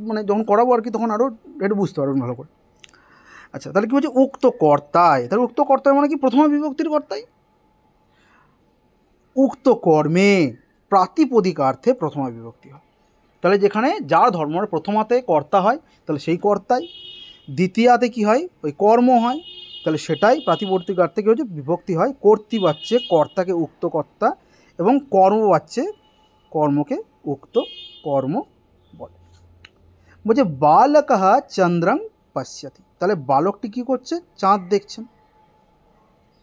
মানে যখন করাবো আর কি তখন আরও একটু বুঝতে পারবেন ভালো করে। আচ্ছা, তাহলে কী হচ্ছে উক্ত কর্তায়, তাহলে উক্ত কর্তায় মানে কি প্রথমা বিভক্তির কর্তায়, উক্ত কর্মে প্রাতিপদিকার্থে প্রথমা বিভক্তি হয়। তাহলে যেখানে যার ধর্ম প্রথমাতে কর্তা হয় তাহলে সেই কর্তায়, দ্বিতীয়াতে কি হয় ওই কর্ম হয়, তাহলে সেটাই প্রাতিপদিকার্থে কী হচ্ছে বিভক্তি হয়। কর্তৃবাচ্যে কর্তাকে উক্ত কর্তা এবং কর্মবাচ্যে কর্মকে উক্ত কর্ম বলে। বলছে বালকঃ চন্দ্রং পশ্যতি, তাহলে বালকটি কী করছে, চাঁদ দেখছেন,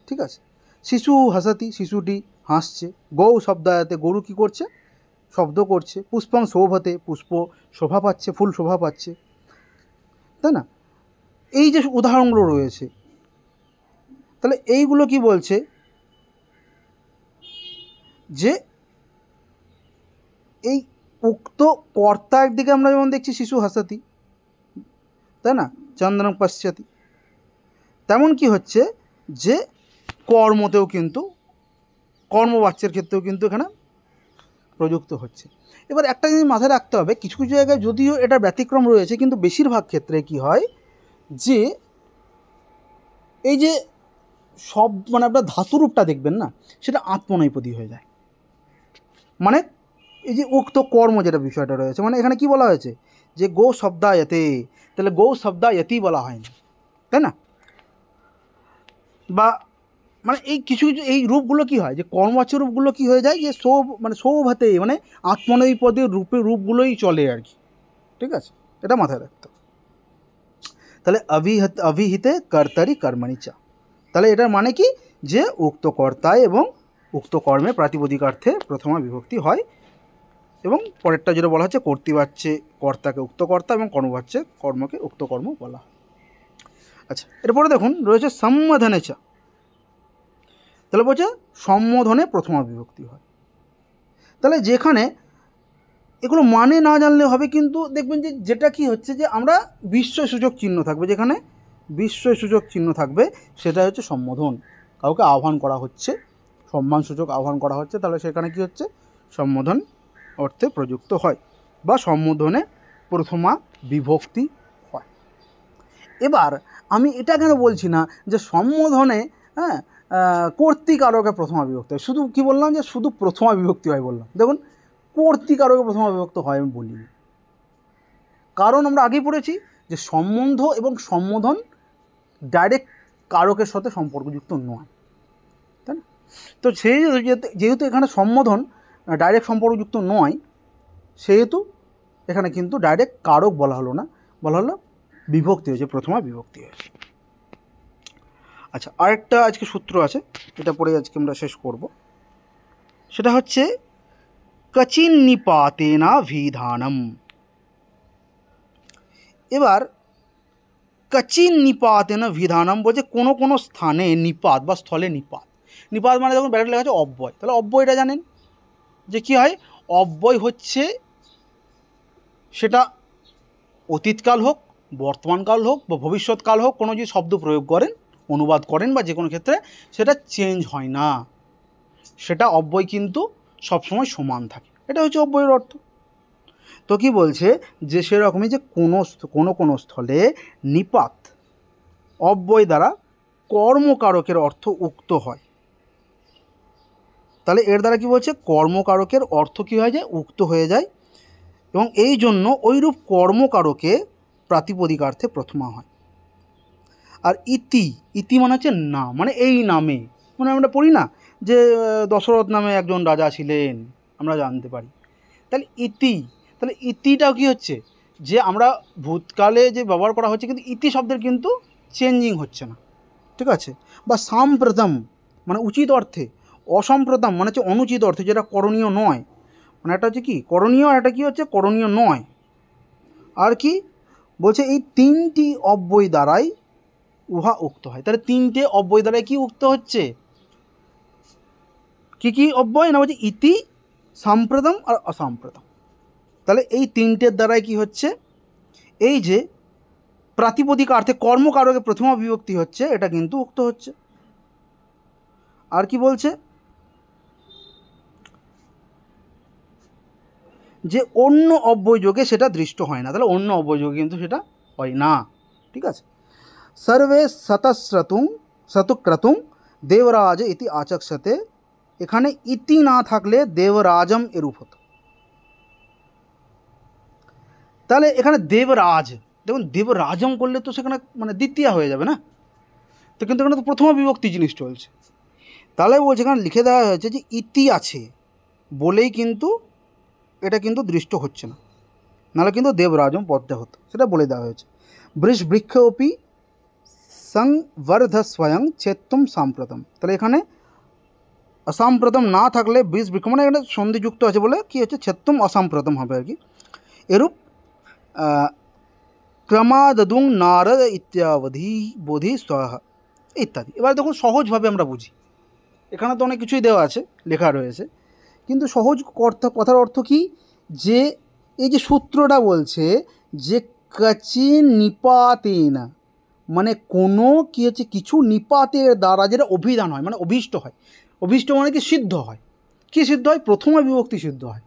ঠিক আছে। শিশু হাসতি, শিশুটি হাসছে। গৌ শব্দায়তে, গরু কী করছে, শব্দ করছে। পুষ্পং শোভতে, পুষ্প শোভা পাচ্ছে, ফুল শোভা পাচ্ছে, তাই না। এই যে উদাহরণগুলো রয়েছে, তাহলে এইগুলো কি বলছে যে এই উক্ত কর্তার দিকে আমরা যেমন দেখছি শিশু হাসতি, তাই না, চন্দ্রং পশ্যতি, তেমন কি হচ্ছে যে কর্মতেও কিন্তু কর্মবাচ্যের ক্ষেত্রেও কিন্তু এখানে প্রযুক্ত হচ্ছে। এবার একটা জিনিস মাথায় রাখতে হবে, কিছু কিছু জায়গায় যদিও এটা ব্যতিক্রম রয়েছে কিন্তু বেশিরভাগ ক্ষেত্রে কি হয় যে এই যে সব মানে আপনার ধাতুরূপটা দেখবেন না, সেটা আত্মনেপদী হয়ে যায়। মানে এই যে উক্ত কর্ম যেটা বিষয়টা রয়েছে, মানে এখানে কি বলা হয়েছে যে গো শব্দায়তে, তাহলে গো শব্দায়তি বলা হয়নি, তাই না। বা মানে এই কিছু কিছু এই রূপগুলো কি হয় যে কর্মবাচ্য রূপগুলো কি হয়ে যায় যে মানে সৌভাতে, মানে আত্মনেপদী রূপগুলোই চলে আর কি, ঠিক আছে, এটা মাথায় রাখতে হবে। তাহলে অভিহিতে কর্তারি কর্মণি চা, তাহলে এটার মানে কি যে উক্ত কর্তায় এবং উক্ত কর্মে প্রাতিপদিকার্থে প্রথমা বিভক্তি হয়। এবং পরেরটা যেটা বলা হচ্ছে কর্তৃবাচ্যে কর্তাকে উক্ত কর্তা এবং কর্মবাচ্যে কর্মকে উক্ত কর্ম বলা হয়। আচ্ছা, এরপরে দেখুন রয়েছে সম্বোধনে চা, তাহলে বলছে সম্বোধনে প্রথমা বিভক্তি হয়। তাহলে যেখানে এগুলো মানে না জানলে হবে, কিন্তু দেখবেন যে যেটা কি হচ্ছে যে আমরা বিস্ময়সূচক চিহ্ন থাকবে, যেখানে বিস্ময়সূচক চিহ্ন থাকবে সেটা হচ্ছে সম্বোধন, কাউকে আহ্বান করা হচ্ছে, সম্মানসূচক আহ্বান করা হচ্ছে, তাহলে সেখানে কি হচ্ছে সম্বোধন অর্থে প্রযুক্ত হয় বা সম্বোধনে প্রথমা বিভক্তি হয়। এবার আমি এটা কেন বলছি না যে সম্বোধনে কর্তৃকারকে প্রথমা বিভক্তি হয়, শুধু কি বললাম যে শুধু প্রথমা বিভক্তি হয় বললাম, দেখুন কর্তৃকারকে প্রথমা বিভক্ত হয় আমি বলিনি, কারণ আমরা আগেই পড়েছি যে সম্বন্ধ এবং সম্বোধন ডাইরেক্ট কারকের সাথে সম্পর্কযুক্ত নয়, তাই না। তো সেই যেহেতু এখানে সম্বোধন ডাইরেক্ট সম্পর্কযুক্ত নয়, সেহেতু এখানে কিন্তু ডাইরেক্ট কারক বলা হলো না, বলা হলো বিভক্তি হয়েছে, প্রথমা বিভক্তি হয়েছে। আচ্ছা, আরেকটা আজকে সূত্র আছে, এটা পরে আজকে আমরা শেষ করব, সেটা হচ্ছে কচিন নিপাতেনা ভিধানম। এবার কচিন নিপাতেনা ভিধানম বলছে কোনো কোনো স্থানে নিপাত বা স্থলে নিপাত, নিপাত মানে যখন ব্যারেট লেখা আছে অব্যয়, তাহলে অব্যয়টা জানেন যে কী হয়, অব্যয় হচ্ছে সেটা অতীতকাল হোক, বর্তমানকাল হোক বা ভবিষ্যৎকাল হোক, কোনো যে শব্দ প্রয়োগ করেন, অনুবাদ করেন বা যে কোনো ক্ষেত্রে সেটা চেঞ্জ হয় না, সেটা অব্যয় কিন্তু সবসময় সমান থাকে, এটা হচ্ছে অব্যয়ের অর্থ। তো কি বলছে যে সেরকমই যে কোনো স্থলে নিপাত অব্যয় দ্বারা কর্মকারকের অর্থ উক্ত হয়, তাহলে এর দ্বারা কি বলছে কর্মকারকের অর্থ কী হয়ে যায়, উক্ত হয়ে যায়, এবং এই জন্য ওইরূপ কর্মকারকে প্রাতিপদিকার্থে প্রথমা হয়। আর ইতি, ইতি মানে হচ্ছে না, মানে এই নামে, মানে আমরা পড়ি না যে দশরথ নামে একজন রাজা ছিলেন, আমরা জানতে পারি। তাহলে ইতি, তাহলে ইতিটাও কী হচ্ছে, যে আমরা ভূতকালে যে ব্যবহার করা হচ্ছে, কিন্তু ইতি শব্দের কিন্তু চেঞ্জিং হচ্ছে না, ঠিক আছে। বা সাম্প্রতম মানে উচিত অর্থে, অসম্প্রতম মানে হচ্ছে অনুচিত অর্থে, যেটা করণীয় নয়, মানে একটা হচ্ছে কি করণীয়, একটা কি হচ্ছে করণীয় নয়। আর কি বলছে, এই তিনটি অব্যয় দ্বারাই উহা উক্ত হয়। তাহলে তিনটে অব্যয় দ্বারাই কি উক্ত হচ্ছে, কি অব্যয় না, বলছে ইতি, সাম্প্রতম আর অসাম্প্রতম। তাহলে এই তিনটের দ্বারাই কি হচ্ছে, এই যে প্রাতিপদিক অর্থে কর্মকারকে প্রথমা বিভক্তি হচ্ছে, এটা কিন্তু উক্ত হচ্ছে। আর কি বলছে, যে অন্য অব্যয়যোগে সেটা দৃষ্ট হয় না। তাহলে অন্য অব্যয়যোগে কিন্তু সেটা হয় না, ঠিক আছে। সর্বে শতক্রতুং দেবরাজ ইতি আচক্ষতে, এখানে ইতি না থাকলে দেবরাজম এরূপ হতো। তাহলে এখানে দেবরাজ, দেখুন দেবরাজম করলে তো সেখানে মানে দ্বিতীয়া হয়ে যাবে না, তো কিন্তু এখানে তো প্রথমা বিভক্তি জিনিস চলছে। তাহলে বলছে এখানে লিখে দেওয়া হয়েছে যে ইতি আছে বলেই কিন্তু এটা কিন্তু দৃষ্ট হচ্ছে না, নাহলে কিন্তু দেবরাজম পদটা হতো, সেটা বলে দেওয়া হয়েছে। বৃক্ষোপি সংবর্ধ স্বয়ং চেত্তুম সাম্প্রতম। তাহলে এখানে অসাম্প্রতম না থাকলে বৃক্ষ মানে এখানে সন্ধিযুক্ত আছে বলে কি হচ্ছে, চেত্তুম অসাম্প্রতম হবে আর কি। এরূপ ক্রমাদুং নারদ ইত্যাবধি বোধি স্বাহা ইত্যাদি। এবার দেখুন সহজভাবে আমরা বুঝি, এখানে তো অনেক কিছুই দেওয়া আছে, লেখা রয়েছে, কিন্তু সহজ কথার অর্থ কি, যে এই যে সূত্রটা বলছে যে কচি নিপাতেনা, মানে কোনো কী হচ্ছে কিছু নিপাতের দ্বারা যেটা অভিধান হয়, মানে অভীষ্ট হয়, অভীষ্ট মানে কি সিদ্ধ হয়, কী সিদ্ধ হয়, প্রথমা বিভক্তি সিদ্ধ হয়।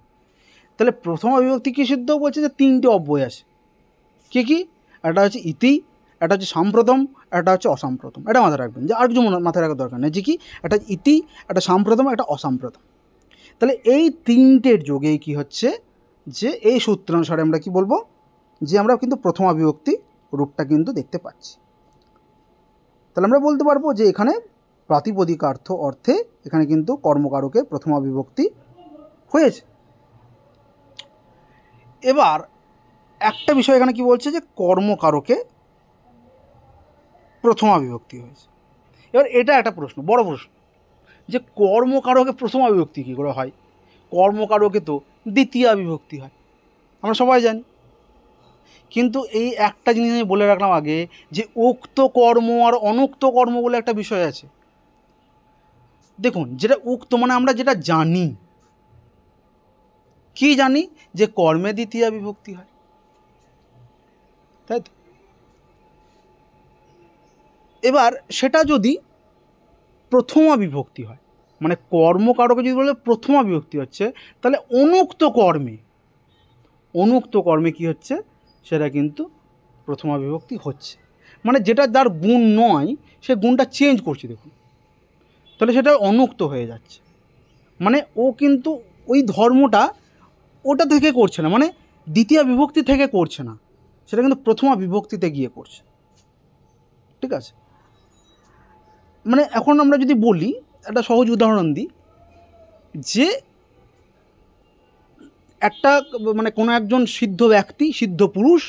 তাহলে প্রথমা বিভক্তি কী সিদ্ধ বলছে, যে তিনটে অব্যয় আছে, কী একটা হচ্ছে ইতি, একটা হচ্ছে সাম্প্রতম, একটা হচ্ছে অসাম্প্রতম। এটা মাথায় রাখবেন, যে আর কিছু মাথায় রাখার দরকার নেই, যে কি একটা ইতি, একটা সাম্প্রতম, একটা অসাম্প্রতম। তাহলে এই তিনটের যোগেই কি হচ্ছে, যে এই সূত্রানুসারে আমরা কি বলবো, যে আমরা কিন্তু প্রথমা বিভক্তি রূপটা কিন্তু দেখতে পাচ্ছি। তাহলে আমরা বলতে পারবো যে এখানে প্রাতিপদিকার্থ অর্থে এখানে কিন্তু কর্মকারকে প্রথমা বিভক্তি হয়েছে। এবার একটা বিষয় এখানে কি বলছে, যে কর্মকারকে প্রথমা বিভক্তি হয়েছে। এবার এটা একটা প্রশ্ন, বড় প্রশ্ন, যে কর্মকারকে প্রথমা বিভক্তি কী করে হয়, কর্মকারকে তো দ্বিতীয়া বিভক্তি হয়, আমরা সবাই জানি। কিন্তু এই একটা জিনিস আমি বলে রাখলাম আগে, যে উক্ত কর্ম আর অনুক্ত কর্ম বলে একটা বিষয় আছে। দেখুন যেটা উক্ত মানে আমরা যেটা জানি, কি জানি, যে কর্মে দ্বিতীয়া বিভক্তি হয়, তাই তো। এবার সেটা যদি প্রথমা বিভক্তি হয়, মানে কর্মকারকে যদি বলে প্রথমা বিভক্তি হচ্ছে, তাহলে অনুক্ত কর্মে কি হচ্ছে, সেটা কিন্তু প্রথমা বিভক্তি হচ্ছে, মানে যেটা যার গুণ নয় সে গুণটা চেঞ্জ করছে, দেখুন, তাহলে সেটা অনুক্ত হয়ে যাচ্ছে, মানে ও কিন্তু ওই ধর্মটা ওটা থেকে করছে না, মানে দ্বিতীয় বিভক্তি থেকে করছে না, সেটা কিন্তু প্রথমা বিভক্তিতে গিয়ে করছে, ঠিক আছে। মানে এখন আমরা যদি বলি, একটা সহজ উদাহরণ দিই, যে একটা মানে কোনো একজন সিদ্ধ ব্যক্তি, সিদ্ধ পুরুষ,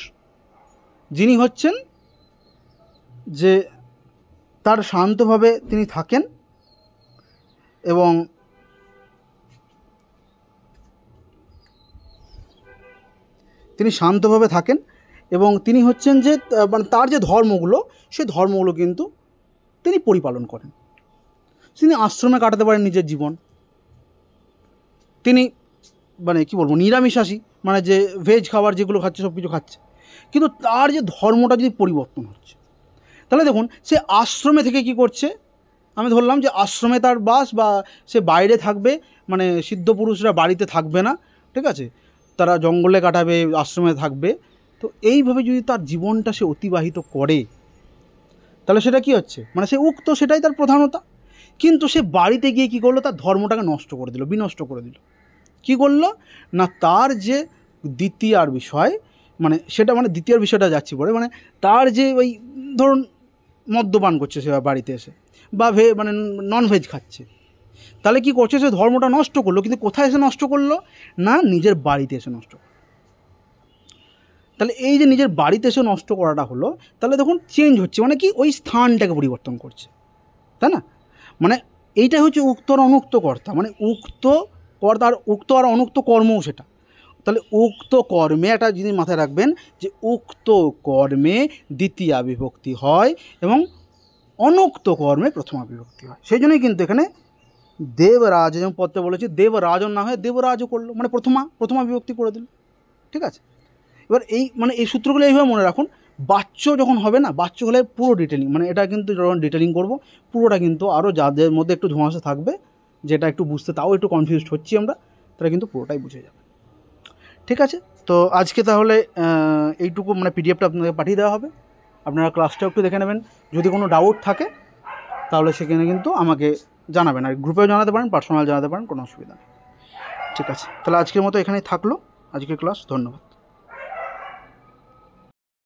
যিনি হচ্ছেন যে তার শান্তভাবে তিনি থাকেন, এবং তিনি শান্তভাবে থাকেন, এবং তিনি হচ্ছেন যে মানে তার যে ধর্মগুলো, সেই ধর্মগুলো কিন্তু তিনি পরিপালন করেন। তিনি আশ্রমে কাটাতে পারেন নিজের জীবন, তিনি মানে কি বলবো নিরামিষাশী, মানে যে ভেজ খাবার যেগুলো খাচ্ছে সব কিছু খাচ্ছে, কিন্তু তার যে ধর্মটা যদি পরিবর্তন হচ্ছে, তাহলে দেখুন সে আশ্রমে থেকে কি করছে, আমি ধরলাম যে আশ্রমে তার বাস, বা সে বাইরে থাকবে, মানে সিদ্ধ পুরুষরা বাড়িতে থাকবে না, ঠিক আছে, তারা জঙ্গলে কাটাবে, আশ্রমে থাকবে। তো এইভাবে যদি তার জীবনটা সে অতিবাহিত করে, তাহলে সেটা কি হচ্ছে, মানে সে উক্ত, সেটাই তার প্রধানতা। কিন্তু সে বাড়িতে গিয়ে কী করলো, তার ধর্মটাকে নষ্ট করে দিল, বিনষ্ট করে দিল। কী করলো না, তার যে দ্বিতীয়ার বিষয়, মানে সেটা মানে দ্বিতীয় বিষয়টা যাচ্ছি পরে, মানে তার যে ওই ধরুন মদ্যপান করছে সে বাড়িতে এসে, বা মানে ননভেজ খাচ্ছে, তাহলে কি করছে, সে ধর্মটা নষ্ট করলো। কিন্তু কোথায় এসে নষ্ট করলো? না, নিজের বাড়িতে এসে নষ্ট করলো। তাহলে এই যে নিজের বাড়িতে এসে নষ্ট করাটা হলো, তাহলে দেখুন চেঞ্জ হচ্ছে, মানে কি ওই স্থানটাকে পরিবর্তন করছে, তাই না? মানে এইটাই হচ্ছে উক্ত আর অনুক্ত কর্তা, মানে উক্ত কর্তা আর উক্ত আর অনুক্ত কর্মও সেটা। তাহলে উক্ত কর্মে একটা জিনিস মাথায় রাখবেন যে উক্ত কর্মে দ্বিতীয়া বিভক্তি হয় এবং অনুক্ত কর্মে প্রথমা বিভক্তি হয়। সেই জন্যই কিন্তু এখানে দেবরাজ, যেমন পদটা বলেছি, দেবরাজন না হয় দেবরাজও করলো, মানে প্রথমা বিভক্তি করে দিল। ঠিক আছে, এবার এই সূত্রগুলো এইভাবে মনে রাখুন। বাচ্য যখন হবে না, বাচ্য হলে পুরো ডিটেলিং, মানে এটা কিন্তু যখন ডিটেলিং করব পুরোটা কিন্তু আরও যাদের মধ্যে একটু ধোঁয়াশা থাকবে, যেটা একটু বুঝতে তাও একটু কনফিউজড হচ্ছি আমরা, তারা কিন্তু পুরোটাই বুঝে যাবে। ঠিক আছে, তো আজকে তাহলে এইটুকু, মানে পিডিএফটা আপনাকে পাঠিয়ে দেওয়া হবে, আপনারা ক্লাসটাও একটু দেখে নেবেন। যদি কোনো ডাউট থাকে তাহলে সেখানে কিন্তু আমাকে জানাবেন, আর গ্রুপেও জানাতে পারেন, পার্সোনাল জানাতে পারেন, কোনো অসুবিধা নেই। ঠিক আছে, তাহলে আজকের মতো এখানেই থাকলো আজকের ক্লাস। ধন্যবাদ।